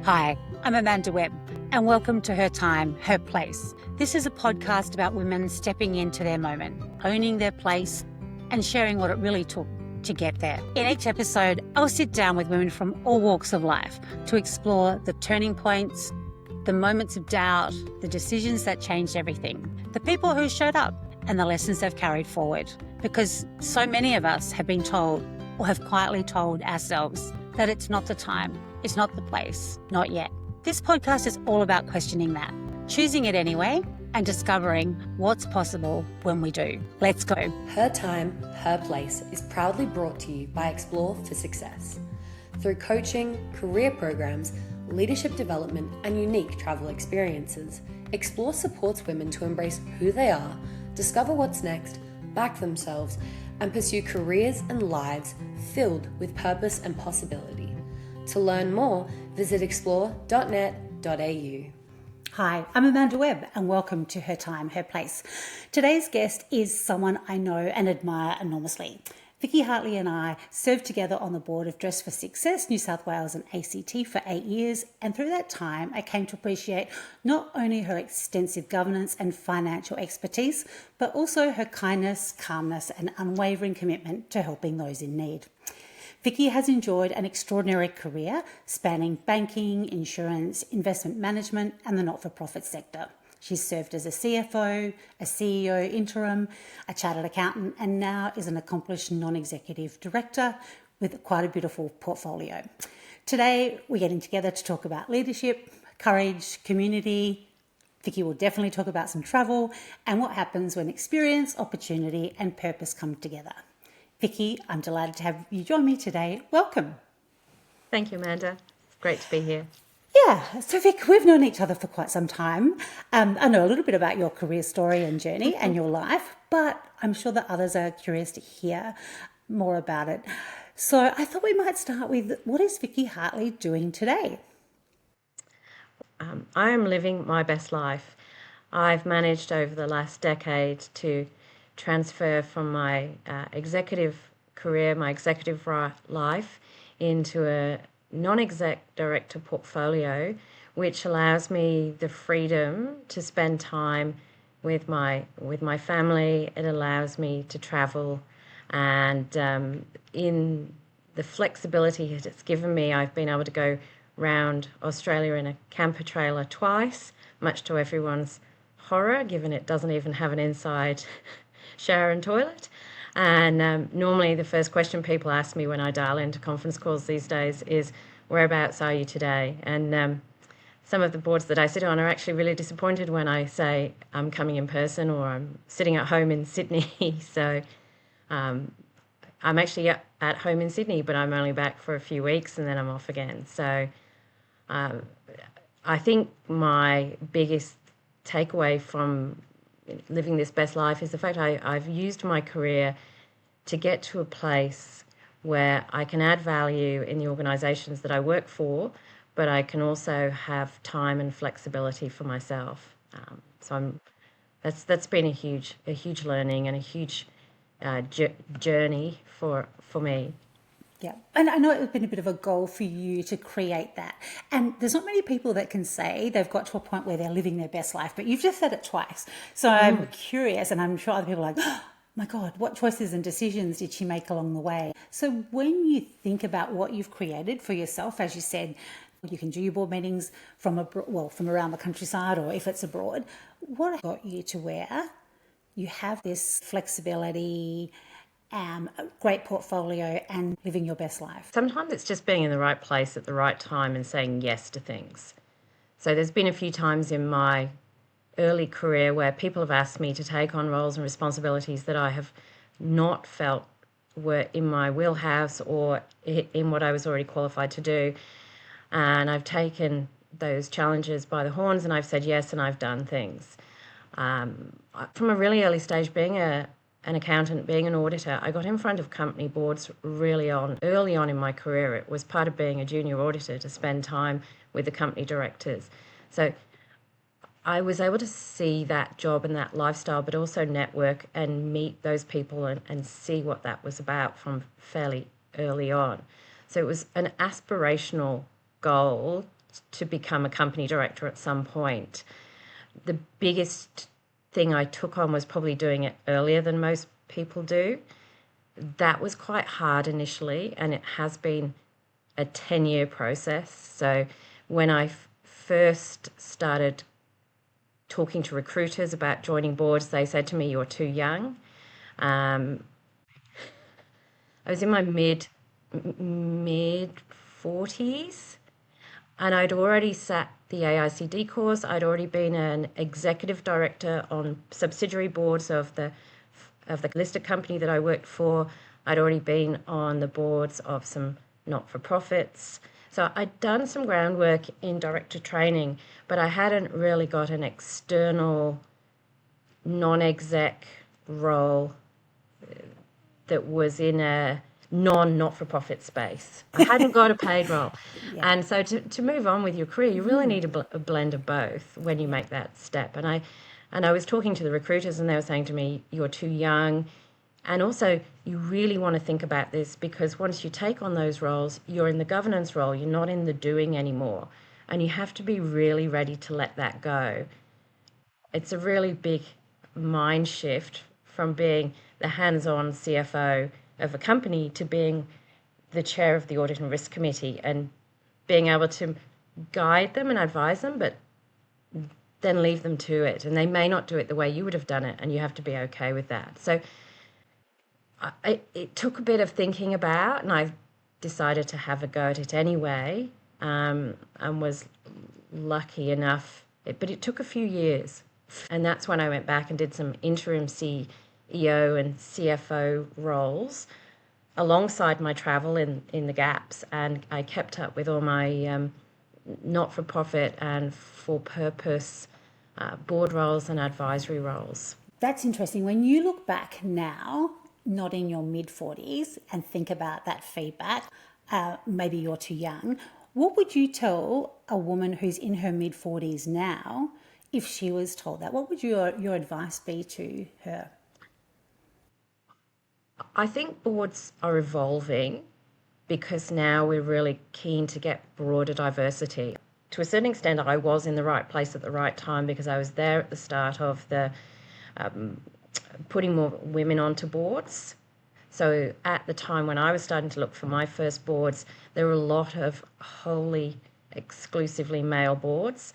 Hi, I'm Amanda Webb, and welcome to Her Time, Her Place. This is a podcast about women stepping into their moment, owning their place, and sharing what it really took to get there. In each episode, I'll sit down with women from all walks of life to explore the turning points, the moments of doubt, the decisions that changed everything, the people who showed up, and the lessons they've carried forward. Because so many of us have been told, or have quietly told ourselves, that it's not the time, it's not the place, not yet. This podcast is all about questioning that, choosing it anyway, and discovering what's possible when we do. Let's go. Her Time, Her Place is proudly brought to you by Explore for Success. Through coaching, career programs, leadership development, and unique travel experiences, Explore supports women to embrace who they are, discover what's next, back themselves, and pursue careers and lives filled with purpose and possibility. To learn more, visit explore.net.au. Hi, I'm Amanda Webb, and welcome to Her Time, Her Place. Today's guest is someone I know and admire enormously. Vicki Hartley and I served together on the board of Dress for Success, New South Wales and ACT for 8 years, and through that time I came to appreciate not only her extensive governance and financial expertise, but also her kindness, calmness and unwavering commitment to helping those in need. Vicki has enjoyed an extraordinary career spanning banking, insurance, investment management and the not-for-profit sector. She's served as a CFO, a CEO interim, a chartered accountant, and now is an accomplished non-executive director with quite a beautiful portfolio. Today, we're getting together to talk about leadership, courage, community. Vicki will definitely talk about some travel and what happens when experience, opportunity, and purpose come together. Vicki, I'm delighted to have you join me today. Welcome. Thank you, Amanda. It's great to be here. Yeah, so Vic, we've known each other for quite some time. I know a little bit about your career story and journey and your life, but I'm sure that others are curious to hear more about it. So I thought we might start with, what is Vicki Hartley doing today? I am living my best life. I've managed over the last decade to transfer from my executive career, my executive life, into a non-exec director portfolio, which allows me the freedom to spend time with my family. It allows me to travel, and in the flexibility it's given me, I've been able to go round Australia in a camper trailer twice, much to everyone's horror, given it doesn't even have an inside shower and toilet. And normally the first question people ask me when I dial into conference calls these days is, whereabouts are you today? And some of the boards that I sit on are actually really disappointed when I say I'm coming in person or I'm sitting at home in Sydney. So I'm actually at home in Sydney, but I'm only back for a few weeks and then I'm off again. So I think my biggest takeaway from living this best life is the fact I've used my career to get to a place where I can add value in the organisations that I work for, but I can also have time and flexibility for myself. That's been a huge learning and a huge journey for me. Yeah, and I know it's been a bit of a goal for you to create that. And there's not many people that can say they've got to a point where they're living their best life, but you've just said it twice. So I'm curious, and I'm sure other people are like, oh my God, what choices and decisions did she make along the way? So when you think about what you've created for yourself, as you said, you can do your board meetings from around the countryside, or if it's abroad, what got you to where you have this flexibility, a great portfolio and living your best life? Sometimes it's just being in the right place at the right time and saying yes to things. So there's been a few times in my early career where people have asked me to take on roles and responsibilities that I have not felt were in my wheelhouse or in what I was already qualified to do. And I've taken those challenges by the horns and I've said yes, and I've done things. From a really early stage, being an accountant, being an auditor, I got in front of company boards early on in my career. It was part of being a junior auditor to spend time with the company directors. So I was able to see that job and that lifestyle, but also network and meet those people and see what that was about from fairly early on. So it was an aspirational goal to become a company director at some point. The biggest thing I took on was probably doing it earlier than most people do. That was quite hard initially, and it has been a 10-year process. So when I first started talking to recruiters about joining boards, they said to me, "You're too young." I was in my mid 40s, and I'd already sat the AICD course. I'd already been an executive director on subsidiary boards of the listed company that I worked for. I'd already been on the boards of some not-for-profits. So I'd done some groundwork in director training, but I hadn't really got an external non-exec role that was in a not-for-profit space. I hadn't got a paid role. Yeah. And so to move on with your career, you really need a blend of both when you make that step. And I was talking to the recruiters, and they were saying to me, "You're too young." And also, you really want to think about this, because once you take on those roles, you're in the governance role, you're not in the doing anymore. And you have to be really ready to let that go. It's a really big mind shift from being the hands-on CFO of a company to being the chair of the Audit and Risk Committee and being able to guide them and advise them, but then leave them to it. And they may not do it the way you would have done it, and you have to be okay with that. So it took a bit of thinking about, and I decided to have a go at it anyway, and was lucky enough. But it took a few years, and that's when I went back and did some interim CEO and CFO roles alongside my travel in the gaps, and I kept up with all my not-for-profit and for-purpose board roles and advisory roles. That's interesting. When you look back now, not in your mid-40s, and think about that feedback, maybe you're too young, what would you tell a woman who's in her mid-40s now if she was told that? What would your advice be to her? I think boards are evolving because now we're really keen to get broader diversity. To a certain extent, I was in the right place at the right time because I was there at the start of the putting more women onto boards. So at the time when I was starting to look for my first boards, there were a lot of wholly exclusively male boards.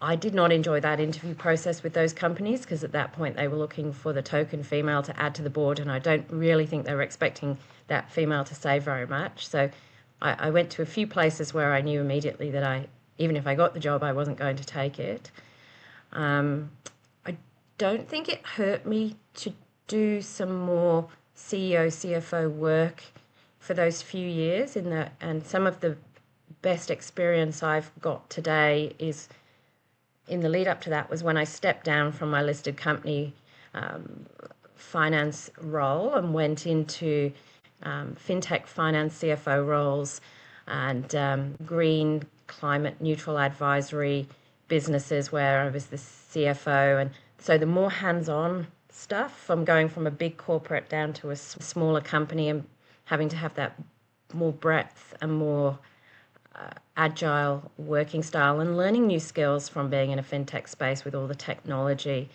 I did not enjoy that interview process with those companies because at that point they were looking for the token female to add to the board, and I don't really think they were expecting that female to say very much. So I went to a few places where I knew immediately that even if I got the job, I wasn't going to take it. I don't think it hurt me to do some more CEO, CFO work for those few years and some of the best experience I've got today is in the lead up to that was when I stepped down from my listed company finance role and went into fintech finance CFO roles and green climate neutral advisory businesses where I was the CFO. And so the more hands-on stuff from going from a big corporate down to a smaller company and having to have that more breadth and more agile working style and learning new skills from being in a fintech space with all the technology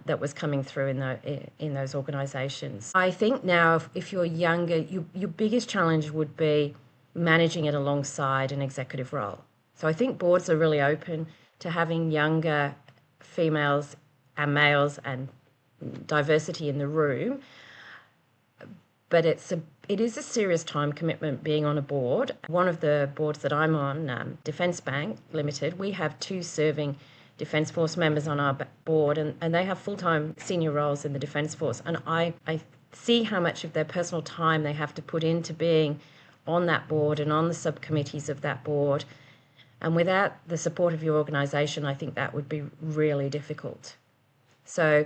that was coming through in those organisations. I think now if you're younger, your biggest challenge would be managing it alongside an executive role. So I think boards are really open to having younger females and males and diversity in the room, but it is a serious time commitment being on a board. One of the boards that I'm on, Defence Bank Limited, we have 2 serving Defence Force members on our board, and they have full-time senior roles in the Defence Force. And I see how much of their personal time they have to put into being on that board and on the subcommittees of that board. And without the support of your organisation, I think that would be really difficult. So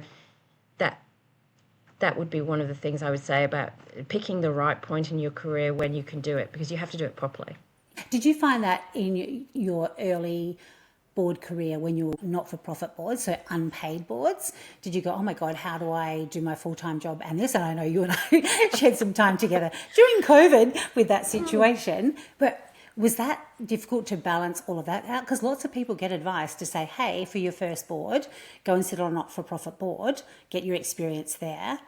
that would be one of the things I would say about picking the right point in your career when you can do it, because you have to do it properly. Did you find that in your early board career when you were not-for-profit boards, so unpaid boards, did you go, oh my God, how do I do my full-time job and this? And I know you and I shared some time together during COVID with that situation, but Was that difficult to balance all of that out? Because lots of people get advice to say, hey, for your first board, go and sit on a not-for-profit board, get your experience there.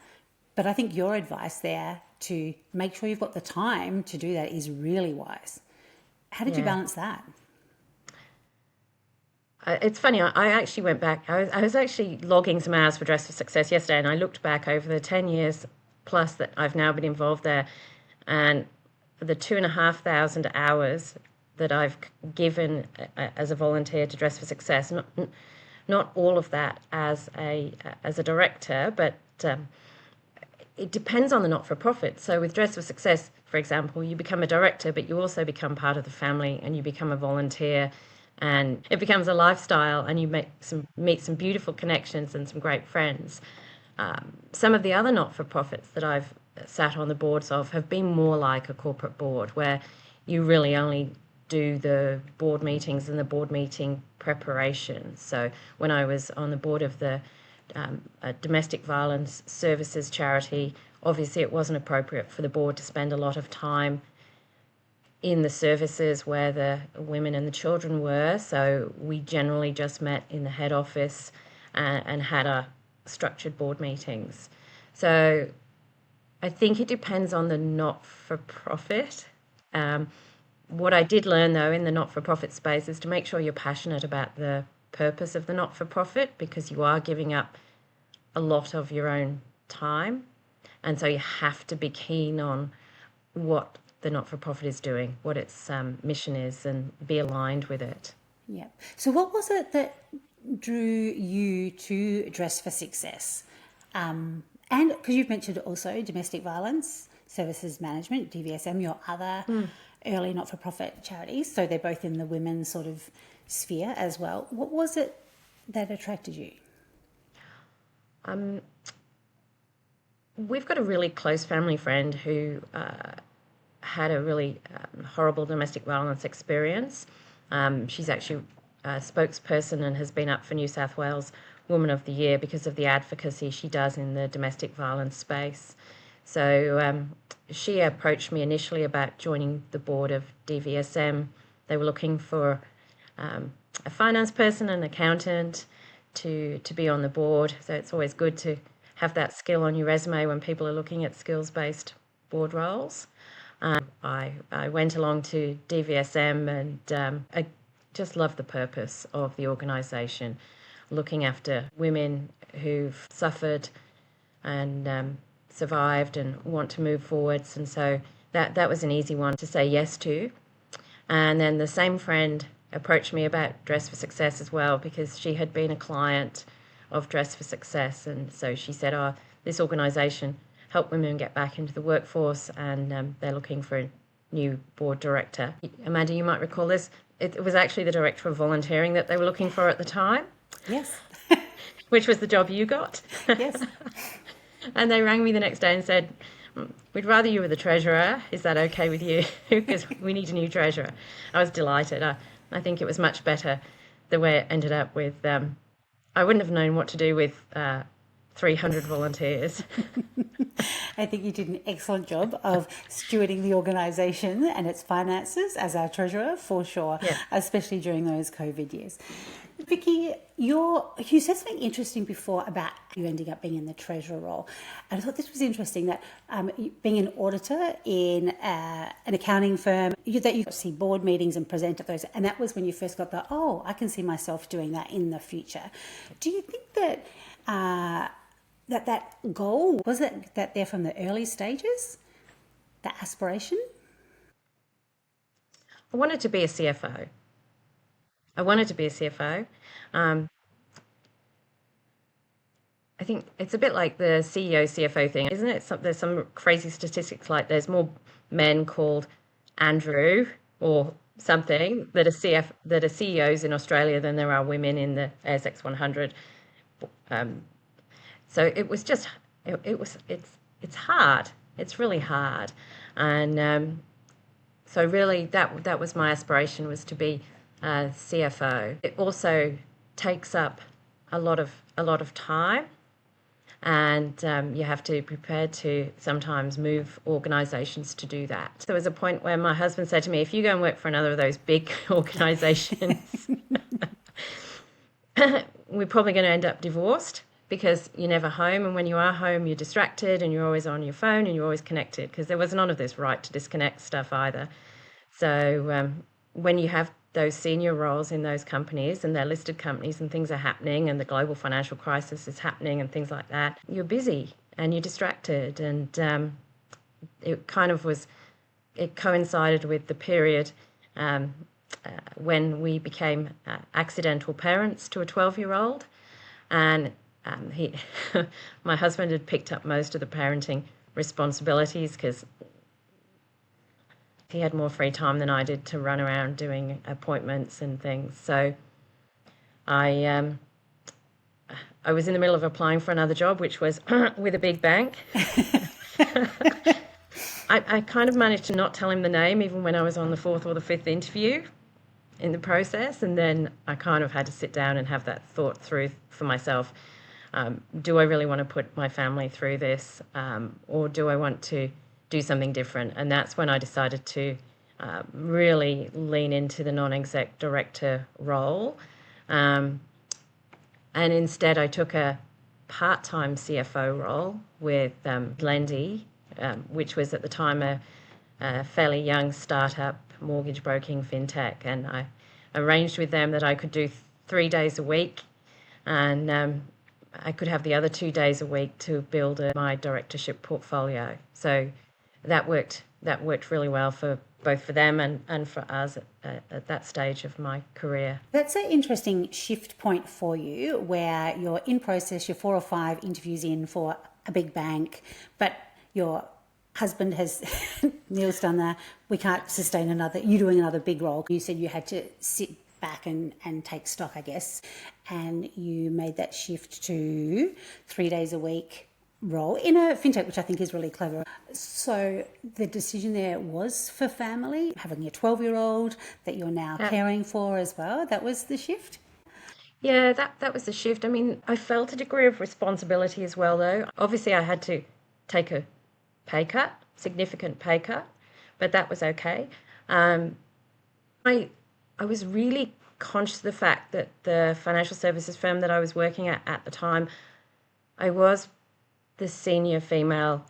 But I think your advice there to make sure you've got the time to do that is really wise. How did you balance that? It's funny, I actually went back. I was actually logging some hours for Dress for Success yesterday, and I looked back over the 10 years plus that I've now been involved there, and the 2,500 hours that I've given as a volunteer to Dress for Success. Not all of that as a director, but it depends on the not-for-profit. So with Dress for Success, for example, you become a director, but you also become part of the family, and you become a volunteer. And it becomes a lifestyle, and you meet some beautiful connections and some great friends. Some of the other not-for-profits that I've sat on the boards of have been more like a corporate board, where you really only do the board meetings and the board meeting preparation. So when I was on the board of the Domestic Violence Services charity, obviously it wasn't appropriate for the board to spend a lot of time in the services where the women and the children were, so we generally just met in the head office and had our structured board meetings. So I think it depends on the not-for-profit. What I did learn, though, in the not-for-profit space is to make sure you're passionate about the purpose of the not-for-profit, because you are giving up a lot of your own time, and so you have to be keen on what the not-for-profit is doing, what its mission is, and be aligned with it. Yeah. So what was it that drew you to Dress for Success? And because you've mentioned also Domestic Violence Services Management, DVSM, your other early not-for-profit charities, so they're both in the women's sort of sphere as well. What was it that attracted you? We've got a really close family friend who had a really horrible domestic violence experience. She's actually a spokesperson and has been up for New South Wales Woman of the Year because of the advocacy she does in the domestic violence space. So she approached me initially about joining the board of DVSM. They were looking for a finance person, an accountant to be on the board. So it's always good to have that skill on your resume when people are looking at skills-based board roles. I went along to DVSM, and I just love the purpose of the organisation, looking after women who've suffered and survived and want to move forwards. And so that was an easy one to say yes to. And then the same friend approached me about Dress for Success as well, because she had been a client of Dress for Success. And so she said, this organisation help women get back into the workforce, and they're looking for a new board director. Amanda, you might recall this. It was actually the director of volunteering that they were looking for at the time. Yes. Which was the job you got. Yes. And they rang me the next day and said, we'd rather you were the treasurer. Is that okay with you? Because we need a new treasurer. I was delighted. I think it was much better the way it ended up with. I wouldn't have known what to do with 300 volunteers. I think you did an excellent job of stewarding the organisation and its finances as our treasurer, for sure, especially during those COVID years. Vicki, you said something interesting before about you ending up being in the treasurer role. And I thought this was interesting, that being an auditor in an accounting firm, that you see board meetings and present at those, and that was when you first got I can see myself doing that in the future. Do you think that that goal, was it that there from the early stages, that aspiration? I wanted to be a CFO. I think it's a bit like the CEO, CFO thing, isn't it? There's some crazy statistics like there's more men called Andrew or something that are CEOs in Australia than there are women in the ASX 100. So it was just, it's hard. It's really hard. And so really that was my aspiration, was to be a CFO. It also takes up a lot of time. And you have to be prepared to sometimes move organisations to do that. There was a point where my husband said to me, if you go and work for another of those big organisations, we're probably going to end up divorced, because you're never home, and when you are home you're distracted and you're always on your phone and you're always connected, because there was none of this right to disconnect stuff either. So when you have those senior roles in those companies and they're listed companies and things are happening and the global financial crisis is happening and things like that, you're busy and you're distracted. And it coincided with the period when we became accidental parents to a 12-year-old, and my husband had picked up most of the parenting responsibilities because he had more free time than I did to run around doing appointments and things. So I was in the middle of applying for another job, which was with a big bank. I kind of managed to not tell him the name even when I was on the 4th or the 5th interview in the process, and then I kind of had to sit down and have that thought through for myself. Do I really want to put my family through this, or do I want to do something different? And that's when I decided to really lean into the non-exec director role. And instead I took a part-time CFO role with Lendy, which was at the time a fairly young startup mortgage broking fintech. And I arranged with them that I could do 3 days a week, and I could have the other 2 days a week to build my directorship portfolio. So that worked really well for both for them and for us at that stage of my career. That's an interesting shift point for you, where you're in process, you're 4 or 5 interviews in for a big bank, but your husband has, Neil's done that, we can't sustain you doing another big role. You said you had to sit back and take stock, I guess, and you made that shift to 3 days a week role in a fintech, which I think is really clever. So the decision there was for family, having a 12-year-old that you're now caring for as well. That was the shift? Yeah, that was the shift. I mean, I felt a degree of responsibility as well, though. Obviously, I had to take a pay cut, significant pay cut, but that was okay. I was really conscious of the fact that the financial services firm that I was working at the time, I was the senior female,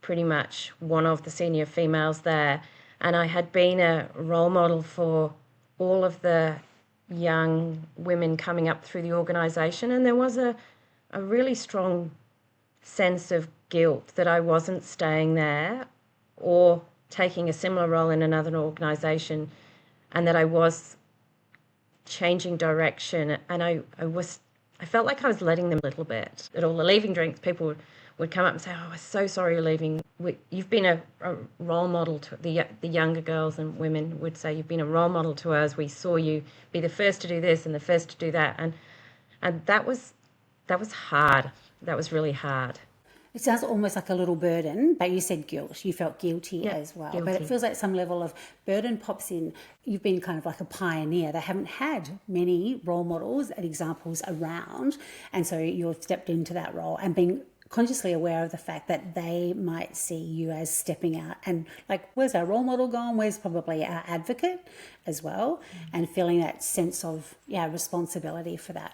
pretty much one of the senior females there, and I had been a role model for all of the young women coming up through the organisation, and there was a really strong sense of guilt that I wasn't staying there or taking a similar role in another organisation, and that I was changing direction, and I felt like I was letting them a little bit. At all the leaving drinks, people would come up and say, "Oh, I'm so sorry you're leaving. You've been a role model to the younger girls," and women would say, "You've been a role model to us. We saw you be the first to do this and the first to do that," and that was hard. That was really hard. It sounds almost like a little burden, but you said guilt. You felt guilty as well. Guilty. But it feels like some level of burden pops in. You've been kind of like a pioneer. They haven't had many role models and examples around. And so you've stepped into that role and being consciously aware of the fact that they might see you as stepping out and like, where's our role model gone? Where's probably our advocate as well? And feeling that sense of, responsibility for that.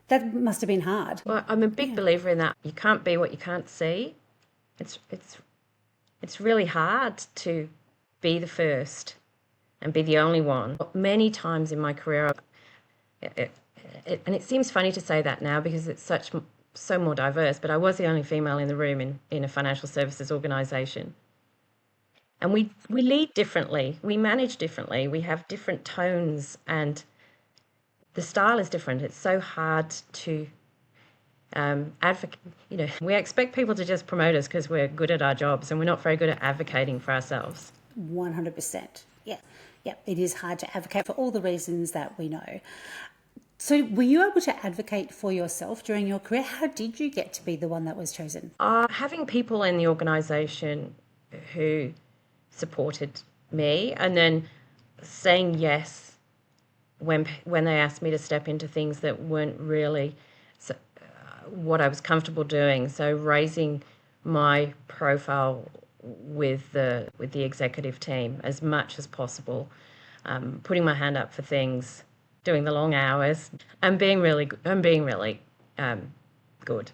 That must have been hard. Well, I'm a big believer in that. You can't be what you can't see. It's really hard to be the first and be the only one. Many times in my career, and it seems funny to say that now because it's so more diverse, but I was the only female in the room in a financial services organisation. And we lead differently, we manage differently, we have different tones, and the style is different. It's so hard to advocate. We expect people to just promote us because we're good at our jobs, and we're not very good at advocating for ourselves. 100%. Yeah. It is hard to advocate for all the reasons that we know. So were you able to advocate for yourself during your career? How did you get to be the one that was chosen? Having people in the organisation who supported me, and then saying yes when they asked me to step into things that weren't really what I was comfortable doing. So raising my profile with the executive team as much as possible, putting my hand up for things, doing the long hours, and being really good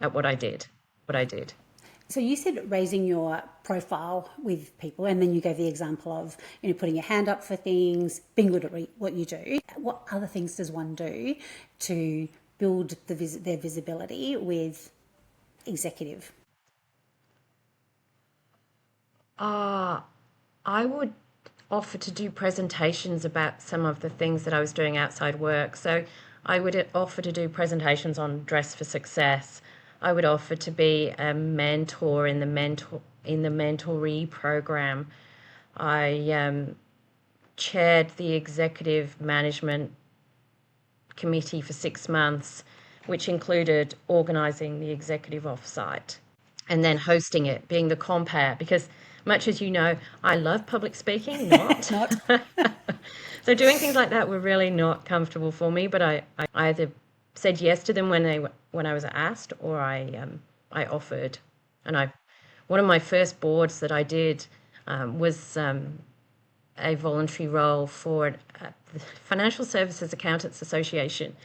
at what I did. So you said raising your profile with people, and then you gave the example of putting your hand up for things, being good at what you do. What other things does one do to build their visibility with executive? I would offer to do presentations about some of the things that I was doing outside work. So I would offer to do presentations on Dress for Success. I would offer to be a mentor in the mentoree program. I chaired the executive management committee for 6 months, which included organising the executive offsite and then hosting it, being the compere, because much as you know, I love public speaking, not. Not. So doing things like that were really not comfortable for me, but I either said yes to them when I was asked, or I offered. And one of my first boards that I did was a voluntary role for the Financial Services Accountants Association,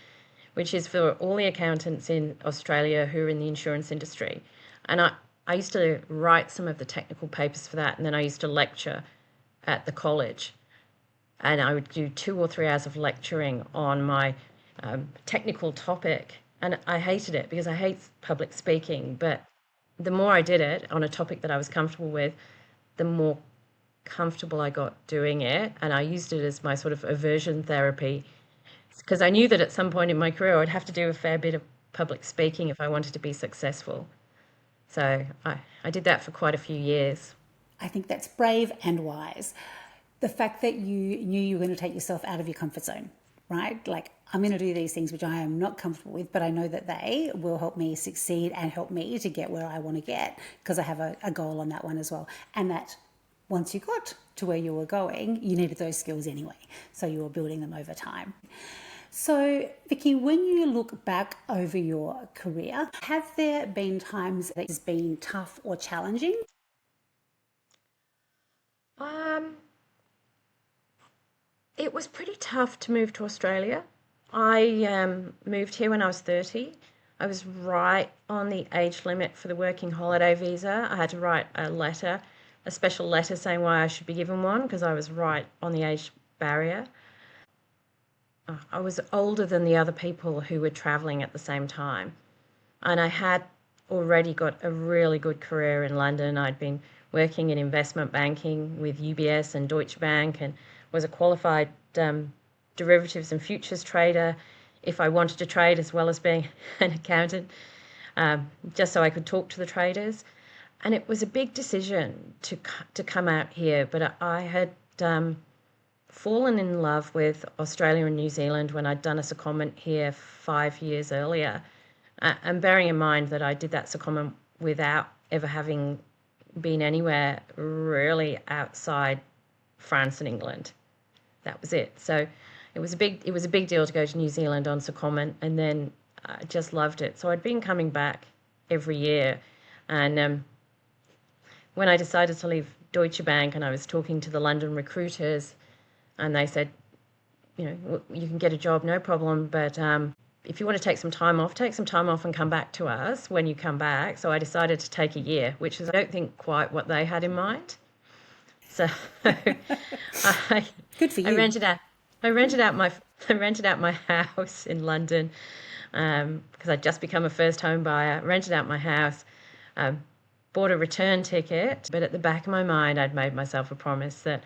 which is for all the accountants in Australia who are in the insurance industry. And I used to write some of the technical papers for that, and then I used to lecture at the college. And I would do 2 or 3 hours of lecturing on my technical topic. And I hated it because I hate public speaking. But the more I did it on a topic that I was comfortable with, the more comfortable I got doing it. And I used it as my sort of aversion therapy, because I knew that at some point in my career I'd have to do a fair bit of public speaking if I wanted to be successful. So I did that for quite a few years. I think that's brave and wise. The fact that you knew you were going to take yourself out of your comfort zone, right? Like, I'm going to do these things which I am not comfortable with, but I know that they will help me succeed and help me to get where I want to get, because I have a goal on that one as well. And that once you got to where you were going, you needed those skills anyway. So you were building them over time. So, Vicki, when you look back over your career, have there been times that it's been tough or challenging? It was pretty tough to move to Australia. I moved here when I was 30. I was right on the age limit for the working holiday visa. I had to write a special letter saying why I should be given one, because I was right on the age barrier. I was older than the other people who were travelling at the same time. And I had already got a really good career in London. I'd been working in investment banking with UBS and Deutsche Bank, and was a qualified derivatives and futures trader if I wanted to trade, as well as being an accountant, just so I could talk to the traders. And it was a big decision to come out here, but I had fallen in love with Australia and New Zealand when I'd done a secondment here 5 years earlier. And bearing in mind that I did that secondment without ever having been anywhere really outside France and England. That was it. So it was a big deal to go to New Zealand on secondment, and then I just loved it. So I'd been coming back every year. And when I decided to leave Deutsche Bank, and I was talking to the London recruiters, and they said, you can get a job, no problem, but if you want to take some time off and come back to us when you come back. So I decided to take a year, which is, I don't think, quite what they had in mind. So Good for you. I rented out my house in London because I'd just become a first home buyer. Rented out my house, bought a return ticket, but at the back of my mind, I'd made myself a promise that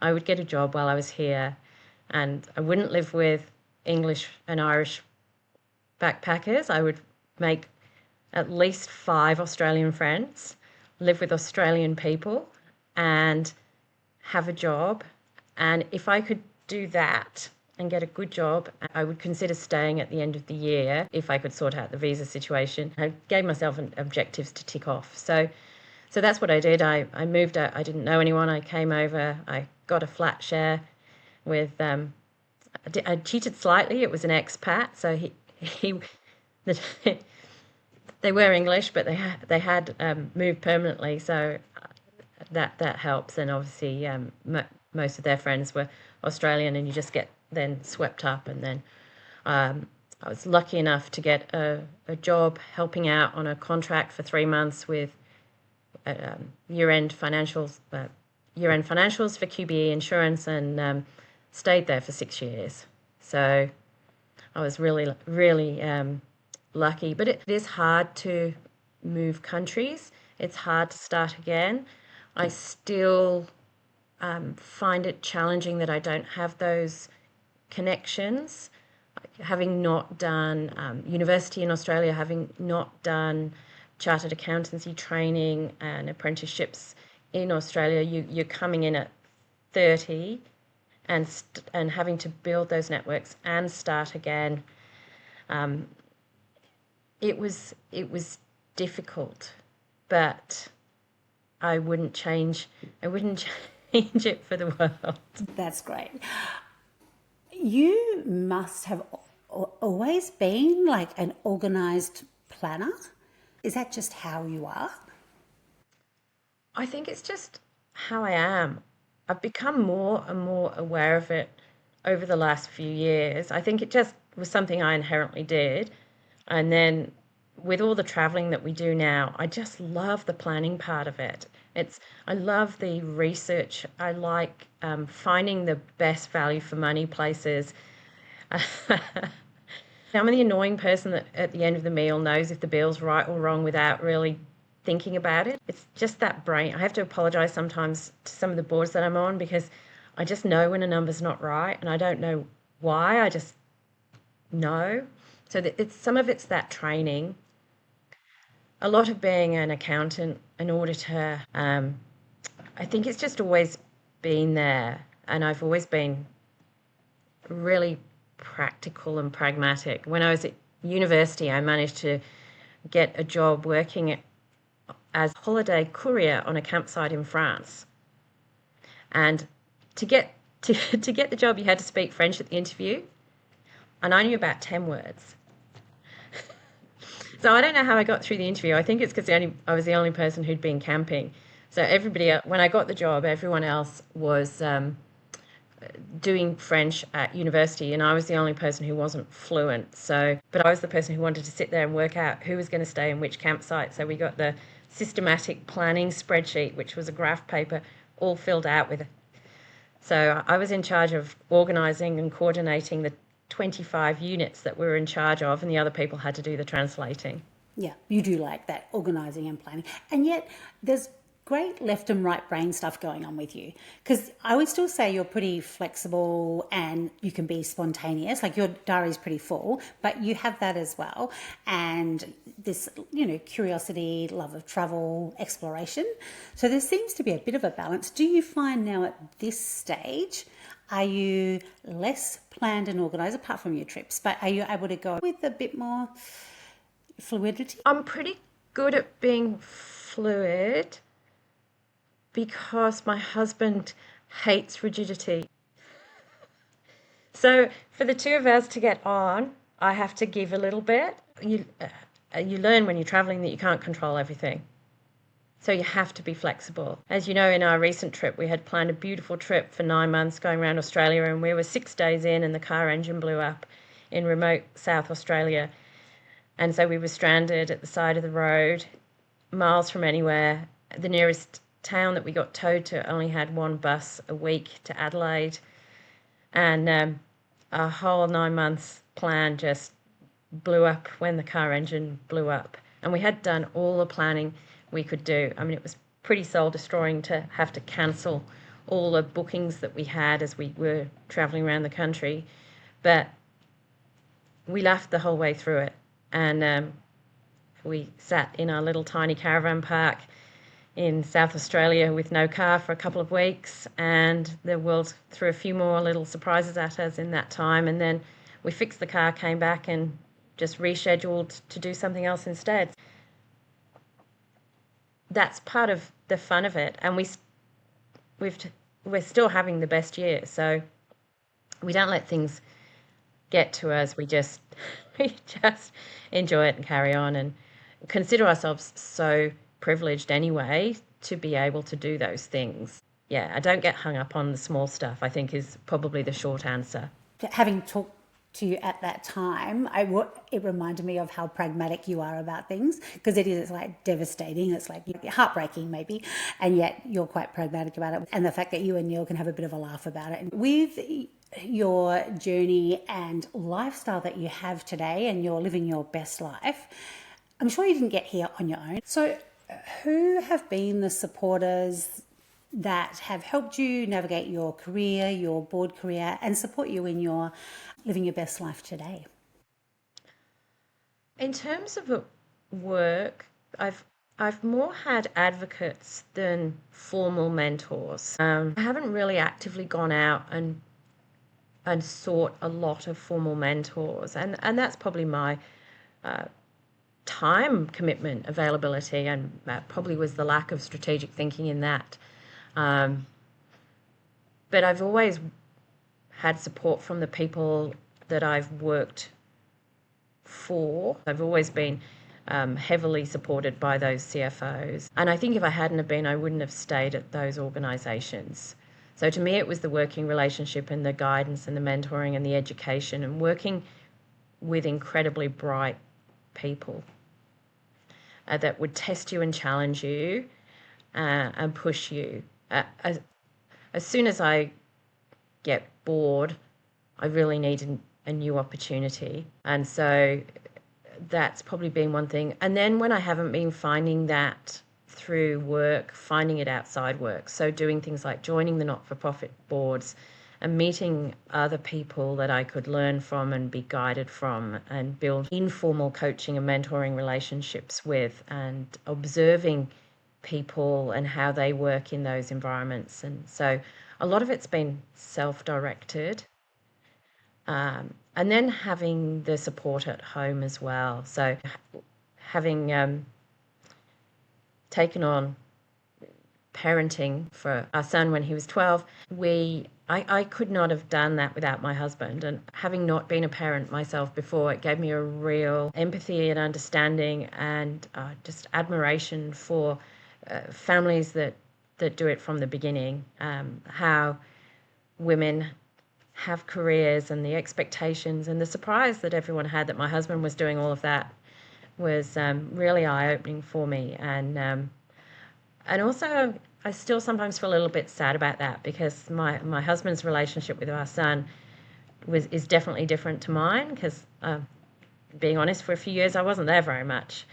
I would get a job while I was here, and I wouldn't live with English and Irish backpackers. I would make at least 5 Australian friends, live with Australian people, and have a job. And if I could do that and get a good job, I would consider staying at the end of the year if I could sort out the visa situation. I gave myself objectives to tick off. So that's what I did. I moved out. I didn't know anyone. I came over. I got a flat share with, I cheated slightly. It was an expat. So they were English, but they had moved permanently, so that helps. And obviously, most of their friends were Australian, and you just get then swept up. And then I was lucky enough to get a job helping out on a contract for 3 months with year-end financials for QBE Insurance, and stayed there for 6 years. So I was really, really lucky. But it is hard to move countries. It's hard to start again. I still find it challenging that I don't have those connections. Having not done university in Australia, having not done chartered accountancy training and apprenticeships in Australia, you're coming in at 30 and having to build those networks and start again. It was difficult, but I wouldn't change it for the world. That's great. You must have always been like an organised planner. Is that just how you are? I think it's just how I am. I've become more and more aware of it over the last few years. I think it just was something I inherently did. And then with all the traveling that we do now, I just love the planning part of it. I love the research. I like finding the best value for money places. I'm the annoying person that at the end of the meal knows if the bill's right or wrong without really thinking about it. It's just that brain. I have to apologise sometimes to some of the boards that I'm on because I just know when a number's not right, and I don't know why. I just know. So some of it's that training. A lot of being an accountant, an auditor. I think it's just always been there, and I've always been really practical and pragmatic. When I was at university, I managed to get a job working as a holiday courier on a campsite in France. And to get the job, you had to speak French at the interview, and I knew about 10 words. So I don't know how I got through the interview. I think it's because I was the only person who'd been camping. So everybody, when I got the job, everyone else was doing French at university, and I was the only person who wasn't fluent. But I was the person who wanted to sit there and work out who was going to stay in which campsite. So we got the systematic planning spreadsheet, which was a graph paper all filled out with. So I was in charge of organising and coordinating the 25 units that we were in charge of, and the other people had to do the translating. Yeah, you do like that organising and planning. And yet there's great left and right brain stuff going on with you, because I would still say you're pretty flexible and you can be spontaneous. Like your diary's pretty full, but you have that as well. And this, curiosity, love of travel, exploration. So there seems to be a bit of a balance. Do you find now at this stage, are you less planned and organised apart from your trips, but are you able to go with a bit more fluidity? I'm pretty good at being fluid because my husband hates rigidity. So for the two of us to get on, I have to give a little bit. You learn when you're travelling that you can't control everything. So you have to be flexible. As you know, in our recent trip, we had planned a beautiful trip for 9 months going around Australia, and we were 6 days in and the car engine blew up in remote South Australia. And so we were stranded at the side of the road, miles from anywhere. The nearest town that we got towed to only had one bus a week to Adelaide. And our whole 9 months plan just blew up when the car engine blew up. And we had done all the planning we could do. I mean, it was pretty soul-destroying to have to cancel all the bookings that we had as we were travelling around the country. But we laughed the whole way through it. And we sat in our little tiny caravan park in South Australia with no car for a couple of weeks, and the world threw a few more little surprises at us in that time. And then we fixed the car, came back and just rescheduled to do something else instead. That's part of the fun of it, and we're still having the best year, so we don't let things get to us. We just enjoy it and carry on. And consider ourselves so privileged anyway to be able to do those things. Yeah, I don't get hung up on the small stuff, I think, is probably the short answer. Having talked to you at that time, it reminded me of how pragmatic you are about things, because it's like devastating, it's like heartbreaking maybe, and yet you're quite pragmatic about it. And the fact that you and Neil can have a bit of a laugh about it. With your journey and lifestyle that you have today, and you're living your best life, I'm sure you didn't get here on your own. So who have been the supporters that have helped you navigate your career, your board career, and support you in your living your best life today? In terms of work, I've more had advocates than formal mentors. I haven't really actively gone out and sought a lot of formal mentors, and that's probably my time commitment availability, and that probably was the lack of strategic thinking in that. But I've always had support from the people that I've worked for. I've always been heavily supported by those CFOs. And I think if I hadn't have been, I wouldn't have stayed at those organisations. So to me, it was the working relationship and the guidance and the mentoring and the education and working with incredibly bright people that would test you and challenge you and push you. As soon as I get bored, I really need a new opportunity. And so that's probably been one thing. And then when I haven't been finding that through work, finding it outside work. So doing things like joining the not-for-profit boards and meeting other people that I could learn from and be guided from and build informal coaching and mentoring relationships with, and observing people and how they work in those environments. And so a lot of it's been self-directed, and then having the support at home as well. So having taken on parenting for our son when he was 12, I could not have done that without my husband. And having not been a parent myself before, it gave me a real empathy and understanding and just admiration for families that do it from the beginning, how women have careers and the expectations and the surprise that everyone had that my husband was doing all of that was really eye-opening for me. And also I still sometimes feel a little bit sad about that, because my husband's relationship with our son is definitely different to mine, because being honest, for a few years I wasn't there very much,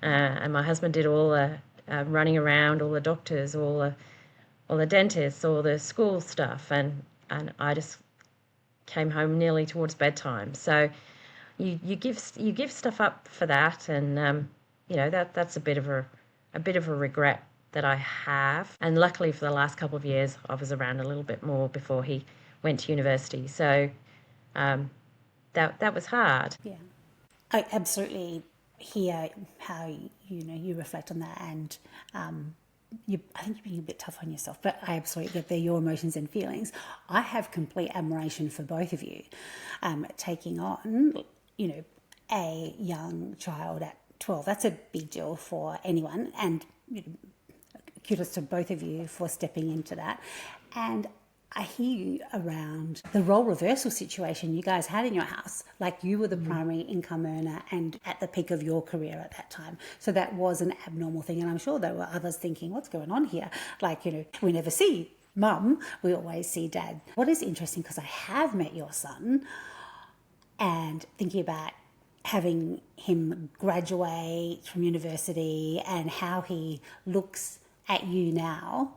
and my husband did all the running around, all the doctors, all the dentists, all the school stuff, and I just came home nearly towards bedtime. So you give stuff up for that, and that's a bit of a regret that I have. And luckily for the last couple of years, I was around a little bit more before he went to university. So that was hard. Yeah, I absolutely hear how you reflect on that, and I think you're being a bit tough on yourself, but I absolutely get your emotions and feelings. I have complete admiration for both of you, taking on, a young child at 12. That's a big deal for anyone, and kudos to both of you for stepping into that. And I hear you around the role reversal situation you guys had in your house. Like, you were the primary income earner and at the peak of your career at that time. So that was an abnormal thing. And I'm sure there were others thinking, what's going on here? Like, we never see mum, we always see dad. What is interesting, because I have met your son, and thinking about having him graduate from university and how he looks at you now,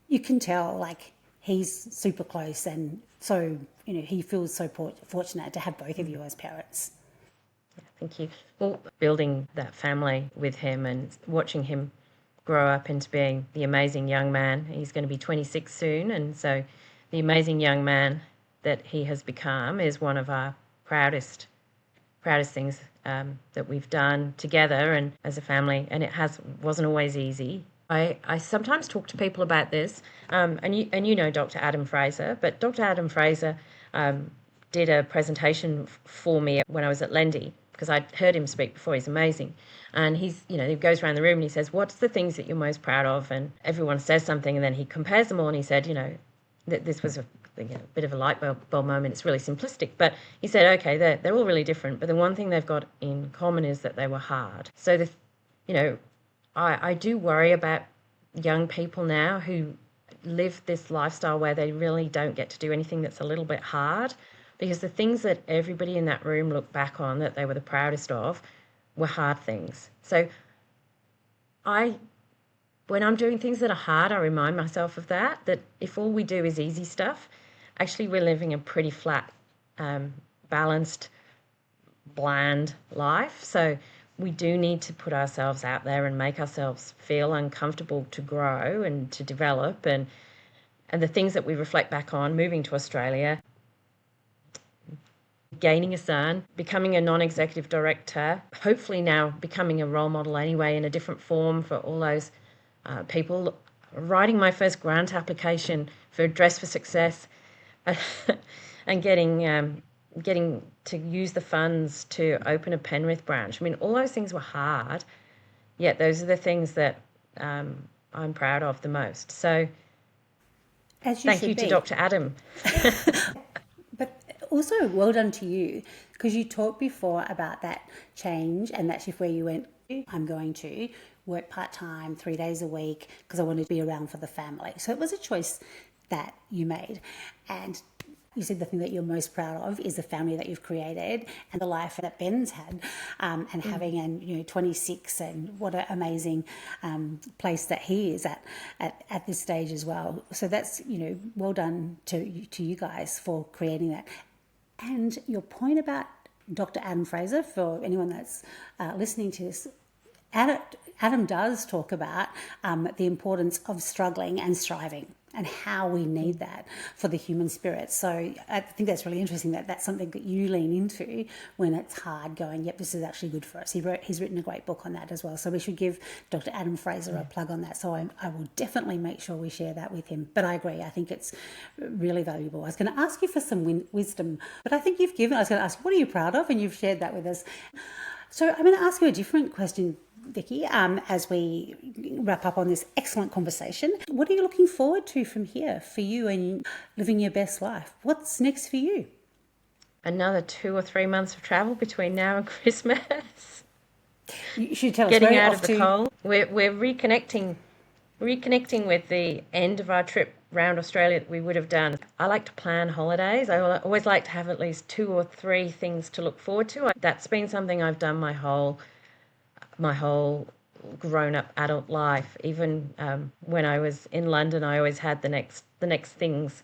you can tell, like, he's super close, and so he feels so fortunate to have both of you as parents. Yeah, thank you. Well, building that family with him and watching him grow up into being the amazing young man. He's going to be 26 soon, and so the amazing young man that he has become is one of our proudest things that we've done together and as a family, and it wasn't always easy. I sometimes talk to people about this, and you know Dr. Adam Fraser, but Dr. Adam Fraser did a presentation for me when I was at Lendy, because I'd heard him speak before. He's amazing. And he's, he goes around the room and he says, what's the things that you're most proud of? And everyone says something, and then he compares them all, and he said, that this was a bit of a light bulb moment. It's really simplistic, but he said, okay, they're all really different, but the one thing they've got in common is that they were hard. So I do worry about young people now who live this lifestyle where they really don't get to do anything that's a little bit hard, because the things that everybody in that room looked back on that they were the proudest of were hard things. So when I'm doing things that are hard, I remind myself of that if all we do is easy stuff, actually we're living a pretty flat, balanced, bland life. So we do need to put ourselves out there and make ourselves feel uncomfortable to grow and to develop. And the things that we reflect back on, moving to Australia, gaining a son, becoming a non-executive director, hopefully now becoming a role model anyway in a different form for all those people, writing my first grant application for Dress for Success and getting to use the funds to open a Penrith branch. I mean, all those things were hard, yet those are the things that I'm proud of the most. So thank you to Dr. Adam. But also well done to you, because you talked before about that change and that shift where you went, I'm going to work part-time 3 days a week because I wanted to be around for the family. So it was a choice that you made. And you said the thing that you're most proud of is the family that you've created and the life that Ben's had, and having 26, and what an amazing place that he is at this stage as well. So that's well done to you guys for creating that. And your point about Dr. Adam Fraser, for anyone that's listening to this, Adam does talk about the importance of struggling and striving, and how we need that for the human spirit. So I think that's really interesting that that's something that you lean into when it's hard, going, yep, this is actually good for us. He's written a great book on that as well. So we should give Dr. Adam Fraser a plug on that. So I will definitely make sure we share that with him. But I agree, I think it's really valuable. I was going to ask you for some wisdom, but I think I was going to ask, what are you proud of? And you've shared that with us. So I'm going to ask you a different question, Vicki, as we wrap up on this excellent conversation. What are you looking forward to from here for you and living your best life? What's next for you? Another 2 or 3 months of travel between now and Christmas. You should tell us. Getting out of the cold. We're reconnecting with the end of our trip around Australia that we would have done. I like to plan holidays. I always like to have at least 2 or 3 things to look forward to. That's been something I've done my whole grown-up adult life. Even when I was in London, I always had the next things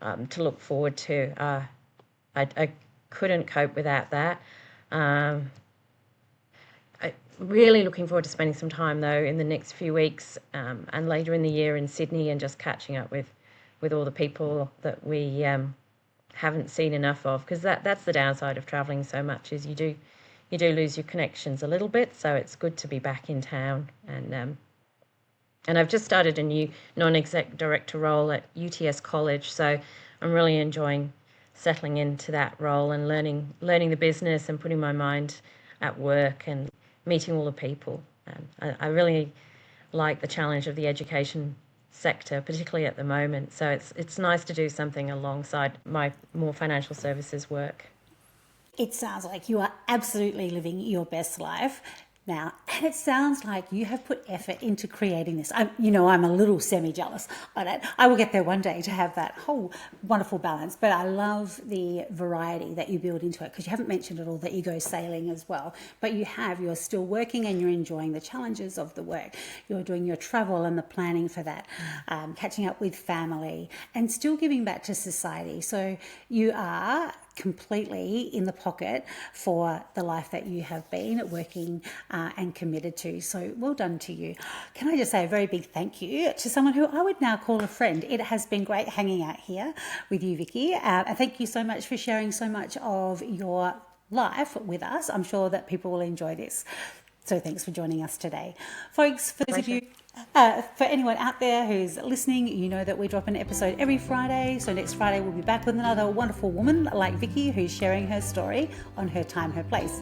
to look forward to. I couldn't cope without that. I'm really looking forward to spending some time, though, in the next few weeks and later in the year in Sydney, and just catching up with all the people that we haven't seen enough of, because that's the downside of travelling so much, is you do lose your connections a little bit. So it's good to be back in town. And I've just started a new non-exec director role at UTS College, so I'm really enjoying settling into that role and learning the business and putting my mind at work and meeting all the people. And I really like the challenge of the education sector, particularly at the moment. So it's nice to do something alongside my more financial services work. It sounds like you are absolutely living your best life now, and it sounds like you have put effort into creating this. I'm a little semi-jealous on it. I will get there one day to have that whole wonderful balance, but I love the variety that you build into it, because you haven't mentioned at all that you go sailing as well, but you're still working and you're enjoying the challenges of the work. You're doing your travel and the planning for that, catching up with family, and still giving back to society. So you are completely in the pocket for the life that you have been working and committed to. So well done to you. Can I just say a very big thank you to someone who I would now call a friend. It has been great hanging out here with you, Vicki. And thank you so much for sharing so much of your life with us. I'm sure that people will enjoy this. So thanks for joining us today. Folks, for those of you, for anyone out there who's listening, you know that we drop an episode every Friday. So next Friday we'll be back with another wonderful woman like Vicki, who's sharing her story on Her Time, Her Place.